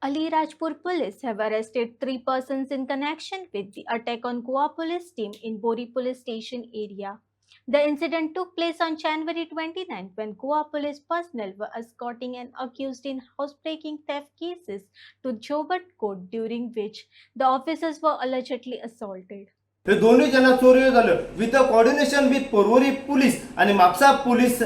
Alirajpur police have arrested three persons in connection with the attack on Goa police team in Bori police station area. The incident took place on January 29 when Goa police personnel were escorting an accused in housebreaking theft cases to Jobat court, during which the officers were allegedly assaulted. हे दोन्ही जना चोरी झालं with the coordination with Porvorim police आणि Mapusa police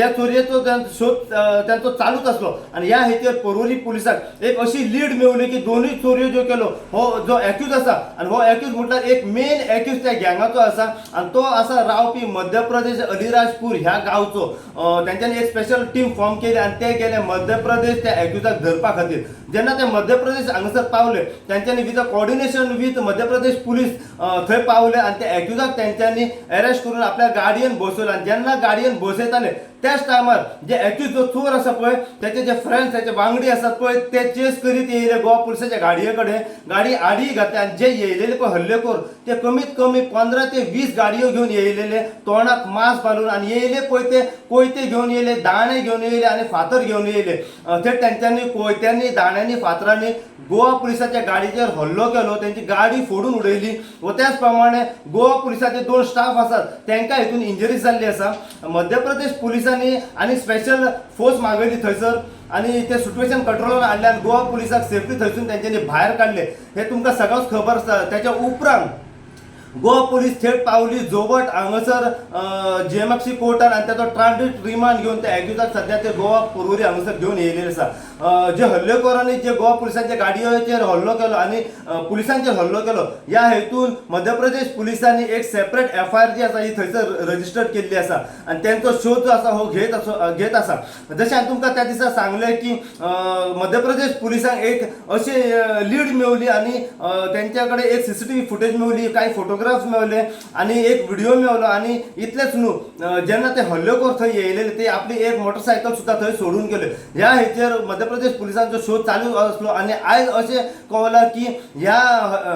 या चोरयेचो शोध त्यांचो चालूच असलो आणि ह्या हेचेर पोरवरी पोलिसाक एक अशी लीड मेवली की दोन्ही चोरयो ज्यो केलो हो जो एक्यूज आसा आणि हो एक्यूज म्हटल्यार एक मेन एक्यूज त्या गँगाचो आसा आणि तो आसा रावपी मध्य प्रदेश अलिराजपूर ह्या गांवचो. त्यांच्यानी एक स्पेशल टीम फॉर्म केली आणि ते गेले मध्य प्रदेश त्या एक्यूजाक धरपा खातीर. जेन्ना ते मध्य प्रदेश हांगासर पावले त्यांच्यानी with the coordination with Madhya Pradesh police थंय पावले आणि त्या एक्यूजाक त्यांच्यानी अरेस्ट करून आपल्या गाडयेन बसवले आणि जेन्ना गाडयेन बसयताले त्याच टायमार जे एक्यूज जो चोर आसा पळय त्याचे जे फ्रेंड्स त्याचे वांगडी आसात पळय ते चेस करीत येयले गोवा पुलिसाच्या गाडये कडेन. गाडी आडी घातली आणि जे येयलेले पळय हल्लेखोर ते कमीत कमी 15 ते 20 गाडयो घेऊन येयलेले, तोंडाक मास्क घालून आणि येयले पळय ते कोयते घेऊन येयले, दाणे घेऊन येयले आणि फातर घेऊन येयले. ते त्यांच्यानी कोयत्यांनी, दाण्यांनी, फातरांनी गोवा पुलिसाच्या गाडीचेर हल्लो केलो, त्यांची गाडी फोडून उडयली व त्याच प्रमाणे गोवा पुलिसाचे 2 स्टाफ आसात त्यांका हितून इंजरीज जाल्ली आसा. मध्य प्रदेश पुलिसांनी आणि स्पेशल फोर्स मागयली थंयसर आणि ते सिच्युएशन कंट्रोलान हाडले आणि गोवा पुलिसाक सेफ्टी थंयसून त्यांच्यानी भायर काढले. हे तुमकां सगळंच खबर आसा. त्याच्या उपरांत गोवा पुलीस थेट पावली जोबट हांगासर जीएमएफसी कोर्टान आणि त्याचो ट्रांझिट रिमांड घेऊन त्या एक्यूजाक सध्या ते गोवा पुरवरी हांगासर घेऊन येयलेले आसा. जे हल्लेखोरांनी जे गोवा पुलिसांच्या गाडयेचेर हल्लो केलो आणि पुलिसांचेर हल्लो केलो ह्या हेतून मध्य प्रदेश पुलिसांनी एक सेपरेट एफआयआर जी आसा ही थंयसर रजिस्टर्ड केल्ली आसा आणि त्यांचो शोध जो आसा हो घेत आसा. जशें हांवें तुमकां त्या दिसा सांगलें की मध्य प्रदेश पुलिसांक एक अशी लीड मेवली आणि त्यांच्या कडेन एक सीसीटीव्ही फुटेज मेवली, काही फोटोग्राफ्स मेवले आणि एक व्हिडिओ मेवलो. आणि इतलेच न्हू, जेन्ना ते हल्लेखोर थंय येयलेले ते आपली एक मोटरसायकल सुद्धा थंय सोडून गेले. ह्या हेचेर मध्य प्रदेश पुलिसांचो शोध चालू असलो आणि आयज अशें कळला की ह्या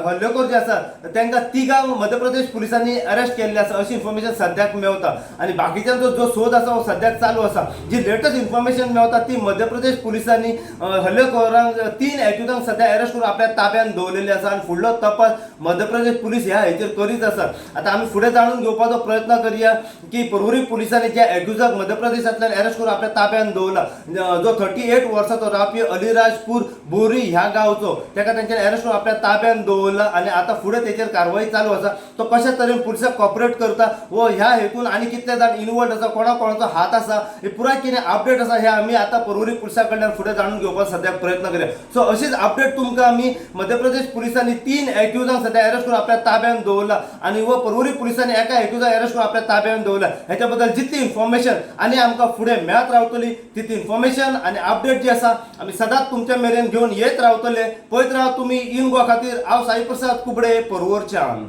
हल्लेखोर जे आसात तांकां तिगांक मध्य प्रदेश पुलिसांनी अरेस्ट केल्ले आसा अशी इन्फॉर्मेशन सद्याक मेवता. आणि बाकीच्यांचो जो शोध आसा हो सद्याक चालू आसा. जी लेटस्ट इन्फॉर्मेशन मेवता ती मध्य प्रदेश पुलिसांनी हल्लेखोरांक 3 एक्यूजांक सध्या अरेस्ट करून आपल्या ताब्यात दवरलेले आसा आणि फुडलो तपास मध्य प्रदेश पुलीस ह्या हेचेर करीत आसा. आता आमी फुडें जाणून घेवपाचो प्रयत्न करूया की परवरी पुलिसांनी ज्या एक्यूजाक मध्य प्रदेशांतल्यान अरेस्ट करून आपल्या ताब्यात दवरला, जो 38 वर्साचो रावपी अलिराजपूर बोरी ह्या गांवचो, ताका तेंच्यानी अरेस्ट करून आपल्या ताब्यात दवरला आणि आता फुडें तेचेर कारवाई चालू आसा. तो कशा तरेन पुलिसाक कॉपरेट करता व ह्या हेतून आनी कितले जाण इन्वॉल्ड आसा, कोणाचो हात आसा, हे पुराय कितें अपडेट आसा हे आमी आता परवरी पुलिसा कडल्यान फुडें जाणून घेवपाचो सद्याक प्रयत्न करूया. सो अशीच अपडेट तुमकां आमी मध्य प्रदेश पुलिसांनी 3 एक्यूजांक सध्या अरेस्ट करून आपल्या ताब्यात दवरला आणि व परवरी पुलिसांनी एका एक्यूजाक अरेस्ट करून आपल्या ताब्यात दवरला. ह्याच्या बद्दल जितली इन्फॉर्मेशन आणि आमकां फुडें मेळत रावतली तितली इन्फॉर्मेशन आणि अपडेट जी आसा आमी सदांच तुमच्या मेरेन घेवन येत रावतले. पळयत राव तुमी इन गोवा खातीर. हांव साई प्रसाद कुबडे, परवरच्यान.